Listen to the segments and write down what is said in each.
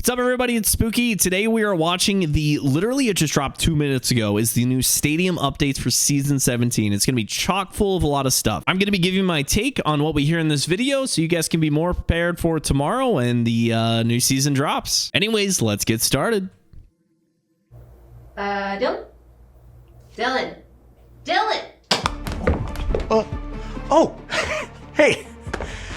What's up, everybody? It's Spooky. Today we are watching literally it just dropped 2 minutes ago, is the new stadium updates for Season 17. It's going to be chock full of a lot of stuff. I'm going to be giving my take on what we hear in this video so you guys can be more prepared for tomorrow and the new season drops. Anyways, let's get started. Dylan? Oh, hey,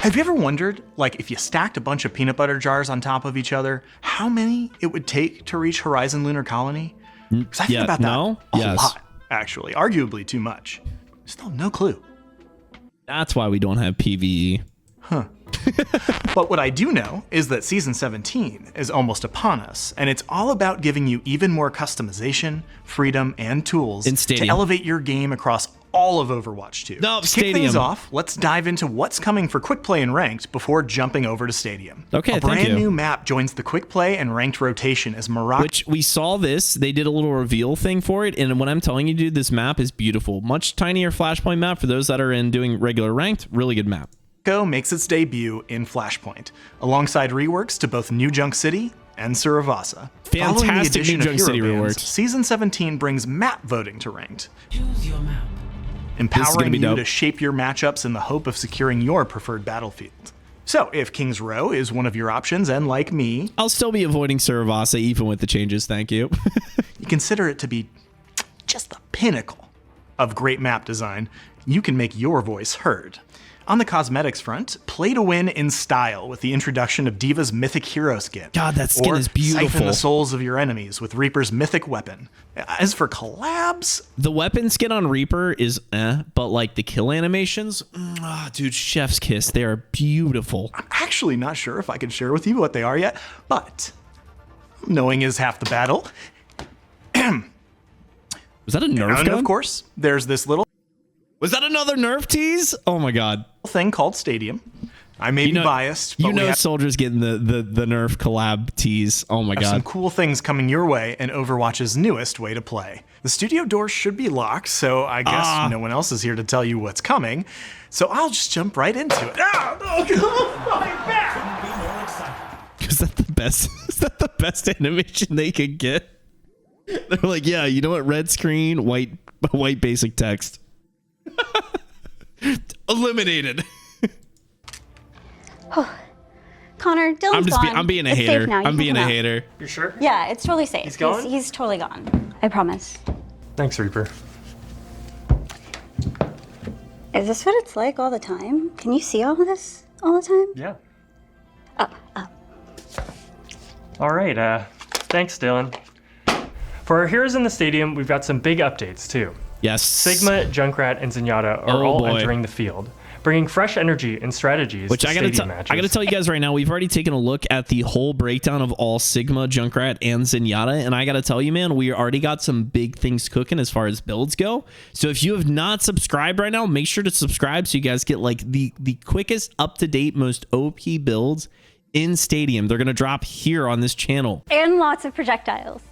have you ever wondered, like, if you stacked a bunch of peanut butter jars on top of each other, how many it would take to reach Horizon Lunar Colony? Because I think about that a lot, actually, arguably too much. Still no clue. That's why we don't have PvE. Huh. But what I do know is that Season 17 is almost upon us, and it's all about giving you even more customization, freedom, and tools to elevate your game across all of Overwatch 2. No, to kick things off, let's dive into what's coming for Quick Play and Ranked before jumping over to Stadium. Okay, a brand new map joins the Quick Play and Ranked rotation as Morocco. Which we saw this, they did a little reveal thing for it, and what I'm telling you, dude, this map is beautiful. Much tinier Flashpoint map for those that are in doing regular Ranked. Really good map. Makes its debut in Flashpoint, alongside reworks to both New Junk City and Suravasa. Fantastic New Junk City reworks. Season 17 brings map voting to Ranked. Choose your map. Empowering you to shape your matchups in the hope of securing your preferred battlefield. So, if King's Row is one of your options, and like me, I'll still be avoiding Suravasa even with the changes, thank you. You consider it to be just the pinnacle of great map design, you can make your voice heard. On the cosmetics front, play to win in style with the introduction of D.Va's mythic hero skin. God, that skin is beautiful. Siphon the souls of your enemies with Reaper's mythic weapon. As for collabs, the weapon skin on Reaper is but like the kill animations, dude, chef's kiss. They are beautiful. I'm actually not sure if I can share with you what they are yet, but knowing is half the battle. Was that a Nerf gun? And of course, there's this little... Was that another Nerf tease? Oh my God. Thing called Stadium. I may be biased, but Soldiers getting the Nerf collab tease. Oh my God. Some cool things coming your way in Overwatch's newest way to play. The studio door should be locked, so I guess no one else is here to tell you what's coming. So I'll just jump right into it. My back! Is that the best? Is that the best animation they could get? They're like, yeah, you know what? Red screen, white basic text. Eliminated. Connor, Dylan's gone. I'm being a hater. I'm being a hater. You sure? Yeah, it's totally safe. He's gone? He's totally gone. I promise. Thanks, Reaper. Is this what it's like all the time? Can you see all of this all the time? Yeah. Oh. All right. Thanks, Dylan. For our heroes in the stadium, we've got some big updates too. Yes. Sigma, Junkrat, and Zenyatta are all entering the field, bringing fresh energy and strategies to stadium matches. I gotta tell you guys right now, we've already taken a look at the whole breakdown of all Sigma, Junkrat, and Zenyatta, and I gotta tell you, man, we already got some big things cooking as far as builds go. So if you have not subscribed right now, make sure to subscribe so you guys get like the quickest, up-to-date, most OP builds in Stadium. They're gonna drop here on this channel. And lots of projectiles.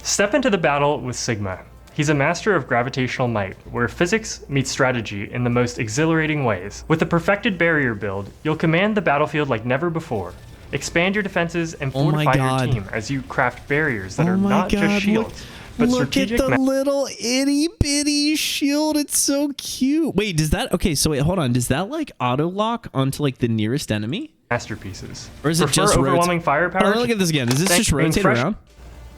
Step into the battle with Sigma. He's a master of gravitational might, where physics meets strategy in the most exhilarating ways. With the perfected barrier build, you'll command the battlefield like never before. Expand your defenses and fortify your team as you craft barriers that are not just shields, but strategic. Look at the little itty bitty shield. It's so cute. Wait, does that... Okay, so wait, hold on. Does that like auto lock onto like the nearest enemy? Masterpieces. Or is it just overwhelming firepower? Oh, look at this again. Does this just rotate around?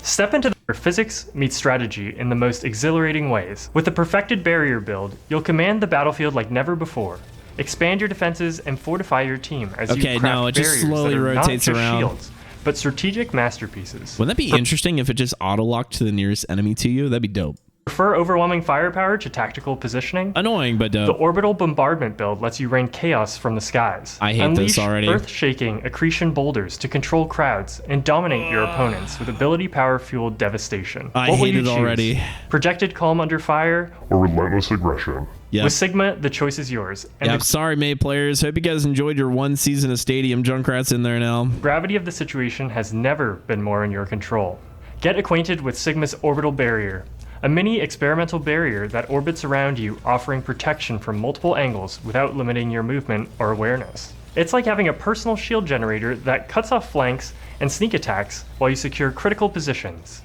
Step into where physics meets strategy in the most exhilarating ways. With the perfected barrier build, you'll command the battlefield like never before. Expand your defenses and fortify your team as you craft no, it just barriers slowly that are rotates not just around. shields, but strategic masterpieces. Wouldn't that be interesting if it just auto-locked to the nearest enemy to you? That'd be dope. Prefer overwhelming firepower to tactical positioning? Annoying, but dope. The orbital bombardment build lets you rain chaos from the skies. I hate this already. Unleash earth-shaking accretion boulders to control crowds and dominate your opponents with ability power-fueled devastation. I hate it already. Projected calm under fire or relentless aggression? Yep. With Sigma, the choice is yours. And I'm sorry, May players. Hope you guys enjoyed your one season of Stadium. Junkrat's in there now. The gravity of the situation has never been more in your control. Get acquainted with Sigma's orbital barrier, a mini experimental barrier that orbits around you, offering protection from multiple angles without limiting your movement or awareness. It's like having a personal shield generator that cuts off flanks and sneak attacks while you secure critical positions.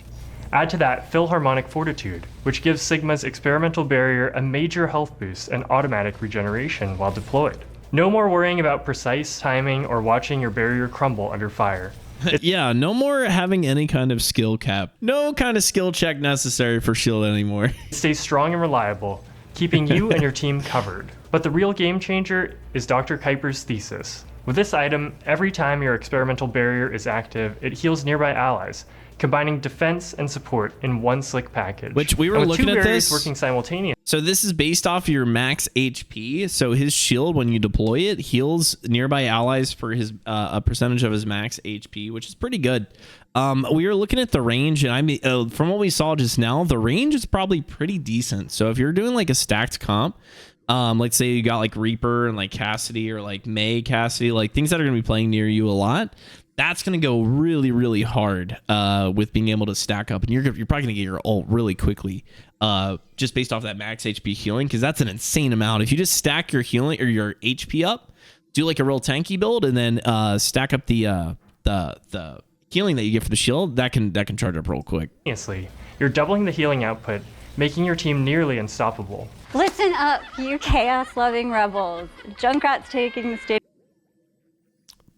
Add to that Philharmonic Fortitude, which gives Sigma's experimental barrier a major health boost and automatic regeneration while deployed. No more worrying about precise timing or watching your barrier crumble under fire. Yeah, no more having any kind of skill cap. No kind of skill check necessary for shield anymore. It stays strong and reliable, keeping you and your team covered. But the real game changer is Dr. Kuiper's thesis. With this item, every time your experimental barrier is active, it heals nearby allies, combining defense and support in one slick package. Which we were looking at this working simultaneously. So this is based off your max HP. So his shield, when you deploy it, heals nearby allies for his a percentage of his max HP, which is pretty good. We were looking at the range, and I mean, from what we saw just now, the range is probably pretty decent. So if you're doing like a stacked comp, like say you got like Reaper and like Cassidy or like May Cassidy, like things that are going to be playing near you a lot, that's going to go really, really hard with being able to stack up. And you're probably going to get your ult really quickly just based off that max HP healing, because that's an insane amount. If you just stack your healing or your HP up, do like a real tanky build, and then stack up the healing that you get for the shield, that can charge up real quick. You're doubling the healing output, making your team nearly unstoppable. Listen up, you chaos-loving rebels. Junkrat's taking the stadium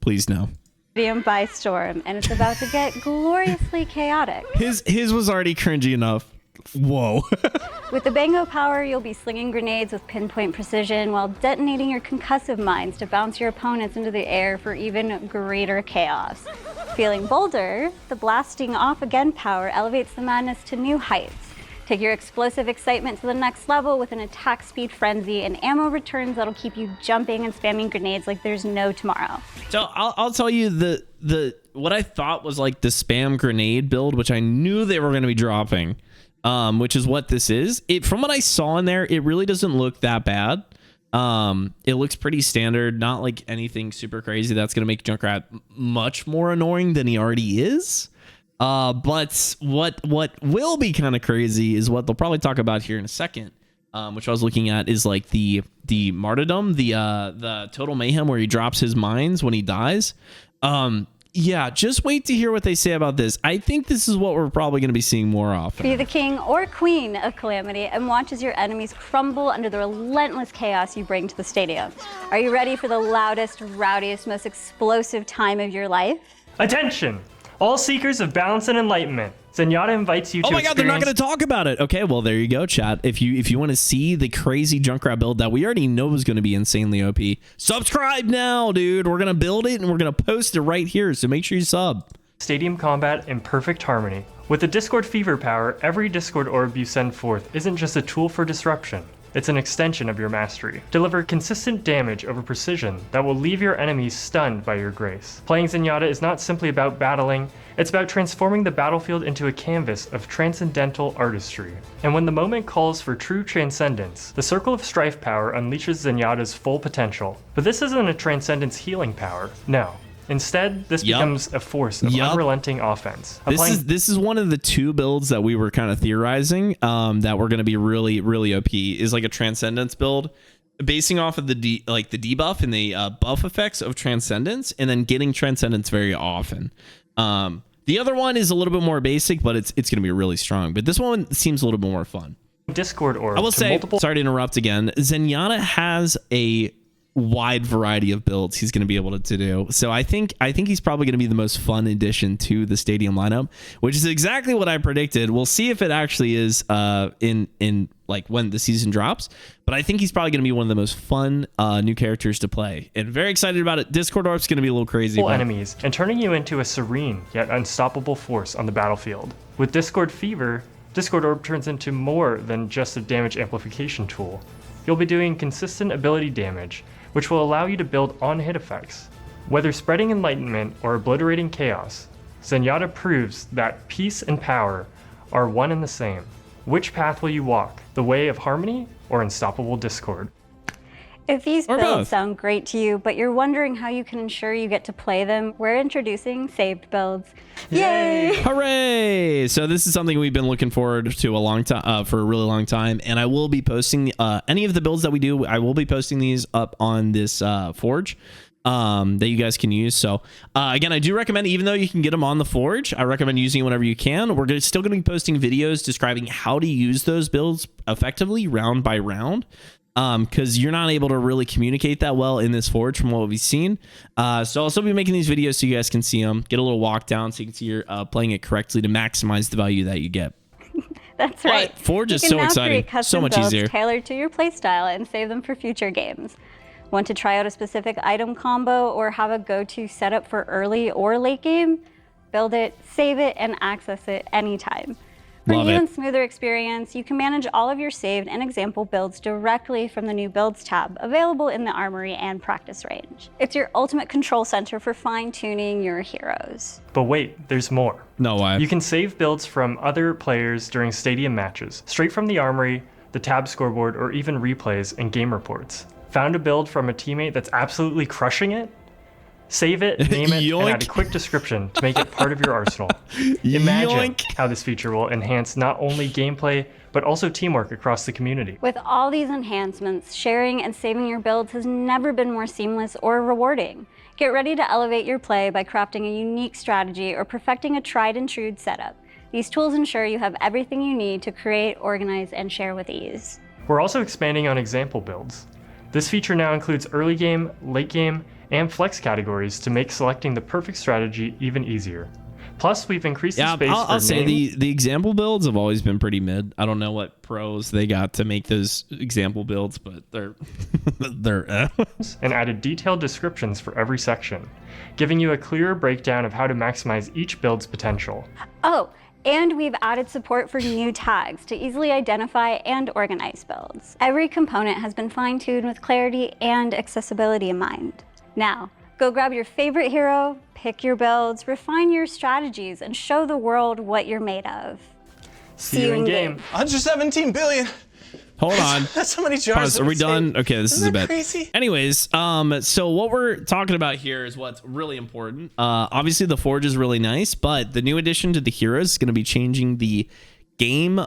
Please no. by storm, and it's about to get gloriously chaotic. His was already cringy enough. Whoa. With the Bango power, you'll be slinging grenades with pinpoint precision while detonating your concussive mines to bounce your opponents into the air for even greater chaos. Feeling bolder, the blasting off again power elevates the madness to new heights. Take your explosive excitement to the next level with an attack speed frenzy and ammo returns that'll keep you jumping and spamming grenades like there's no tomorrow. So I'll tell you the what I thought was like the spam grenade build, which I knew they were going to be dropping, which is what this is. From what I saw in there, it really doesn't look that bad. It looks pretty standard, not like anything super crazy that's going to make Junkrat much more annoying than he already is. But what will be kind of crazy is what they'll probably talk about here in a second, which I was looking at, is like the martyrdom, the total mayhem where he drops his mines when he dies. Yeah, just wait to hear what they say about this. I think this is what we're probably going to be seeing more often. Be the king or queen of calamity and watch as your enemies crumble under the relentless chaos you bring to the stadium. Are you ready for the loudest, rowdiest, most explosive time of your life? Attention! All seekers of balance and enlightenment, Zenyatta invites you to God, they're not going to talk about it. Okay, well, there you go, chat. If you want to see the crazy Junkrat build that we already know is going to be insanely OP, subscribe now, dude. We're going to build it, and we're going to post it right here, so make sure you sub. Stadium combat in perfect harmony. With the Discord Fever power, every Discord orb you send forth isn't just a tool for disruption. It's an extension of your mastery. Deliver consistent damage over precision that will leave your enemies stunned by your grace. Playing Zenyatta is not simply about battling, it's about transforming the battlefield into a canvas of transcendental artistry. And when the moment calls for true transcendence, the Circle of Strife power unleashes Zenyatta's full potential. But this isn't a transcendence healing power, no. Instead, this becomes a force of unrelenting offense. This is one of the two builds that we were kind of theorizing that were going to be really, really OP, is like a Transcendence build, basing off of the debuff and the buff effects of Transcendence, and then getting Transcendence very often. The other one is a little bit more basic, but it's going to be really strong. But this one seems a little bit more fun. Discord orb. I will say, sorry to interrupt again, Zenyatta has a wide variety of builds he's going to be able to do. So I think he's probably going to be the most fun addition to the stadium lineup, which is exactly what I predicted. We'll see if it actually is in like when the season drops, but I think he's probably going to be one of the most fun new characters to play, and very excited about it. Discord Orb's going to be a little crazy. Enemies and turning you into a serene yet unstoppable force on the battlefield. With Discord Fever, Discord Orb turns into more than just a damage amplification tool. You'll be doing consistent ability damage, which will allow you to build on-hit effects. Whether spreading enlightenment or obliterating chaos, Zenyatta proves that peace and power are one and the same. Which path will you walk? The way of harmony or unstoppable discord? If these builds sound great to you, but you're wondering how you can ensure you get to play them, we're introducing saved builds. Yay! Hooray! So this is something we've been looking forward to a long time, for a really long time, and I will be posting any of the builds that we do. I will be posting these up on this Forge. that you guys can use. So again, I do recommend, even though you can get them on the Forge, I recommend using it whenever you can. We're still going to be posting videos describing how to use those builds effectively round by round, because you're not able to really communicate that well in this Forge from what we've seen. So I'll still be making these videos so you guys can see them, get a little walk down so you can see you're playing it correctly to maximize the value that you get. That's right. But Forge is You can so now exciting, create custom so much builds easier. tailored to your playstyle and save them for future games. Want to try out a specific item combo or have a go-to setup for early or late game? Build it, save it, and access it anytime. For Love an even it. smoother experience, you can manage all of your saved and example builds directly from the new Builds tab, available in the Armory and Practice range. It's your ultimate control center for fine-tuning your heroes. But wait, there's more. No way. You can save builds from other players during stadium matches, straight from the Armory, the tab scoreboard, or even replays and game reports. Found a build from a teammate that's absolutely crushing it? Save it, name it, and add a quick description to make it part of your arsenal. Imagine how this feature will enhance not only gameplay, but also teamwork across the community. With all these enhancements, sharing and saving your builds has never been more seamless or rewarding. Get ready to elevate your play by crafting a unique strategy or perfecting a tried and true setup. These tools ensure you have everything you need to create, organize, and share with ease. We're also expanding on example builds. This feature now includes early game, late game, and flex categories to make selecting the perfect strategy even easier. Plus, we've increased the space I'll for say the example builds have always been pretty mid. I don't know what pros they got to make those example builds, but they're and added detailed descriptions for every section, giving you a clearer breakdown of how to maximize each build's potential. Oh, and we've added support for new tags to easily identify and organize builds. Every component has been fine-tuned with clarity and accessibility in mind. Now, go grab your favorite hero, pick your builds, refine your strategies, and show the world what you're made of. See you in game. 117 billion. Hold on. That's how many jars. Pause. Are we done? Okay, this is a Isn't that bit crazy? Anyways, so what we're talking about here is what's really important. Obviously the Forge is really nice, but the new addition to the heroes is going to be changing the game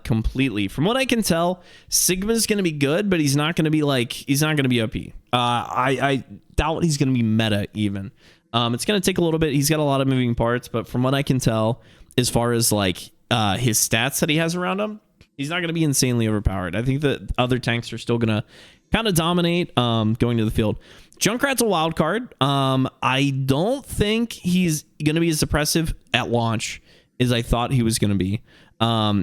completely. From what I can tell, Sigma's going to be good, but he's not going to be OP. I doubt he's going to be meta even. It's going to take a little bit. He's got a lot of moving parts, but from what I can tell, as far as like his stats that he has around him, he's not going to be insanely overpowered. I think that other tanks are still going to kind of dominate going to the field. Junkrat's a wild card. I don't think he's going to be as suppressive at launch as I thought he was going to be.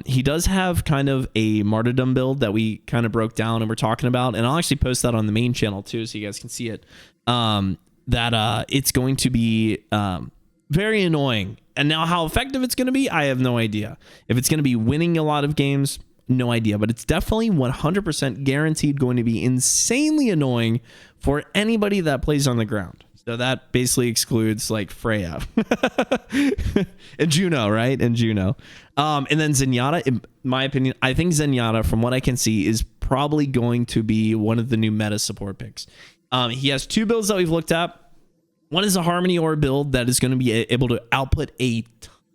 He does have kind of a martyrdom build that we kind of broke down and we're talking about, and I'll actually post that on the main channel too so you guys can see it. That it's going to be very annoying. And now how effective it's going to be, I have no idea. If it's going to be winning a lot of games, no idea. But it's definitely 100% guaranteed going to be insanely annoying for anybody that plays on the ground. So that basically excludes like Freya and Juno, right? And Juno. And then Zenyatta, in my opinion, I think Zenyatta, from what I can see, is probably going to be one of the new meta support picks. He has two builds that we've looked at. One is a Harmony Ore build that is going to be able to output a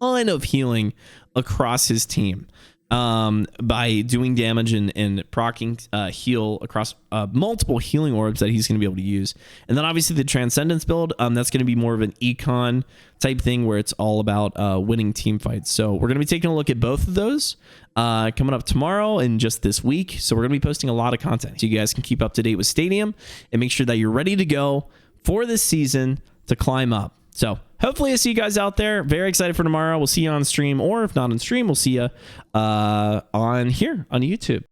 ton of healing across his team by doing damage and proccing heal across multiple healing orbs that he's going to be able to use. And then obviously the Transcendence build, that's going to be more of an econ type thing where it's all about winning team fights. So we're going to be taking a look at both of those coming up tomorrow and just this week. So we're going to be posting a lot of content so you guys can keep up to date with Stadium and make sure that you're ready to go for this season to climb up. So hopefully I see you guys out there. Very excited for tomorrow. We'll see you on stream, or if not on stream, we'll see you on here on YouTube.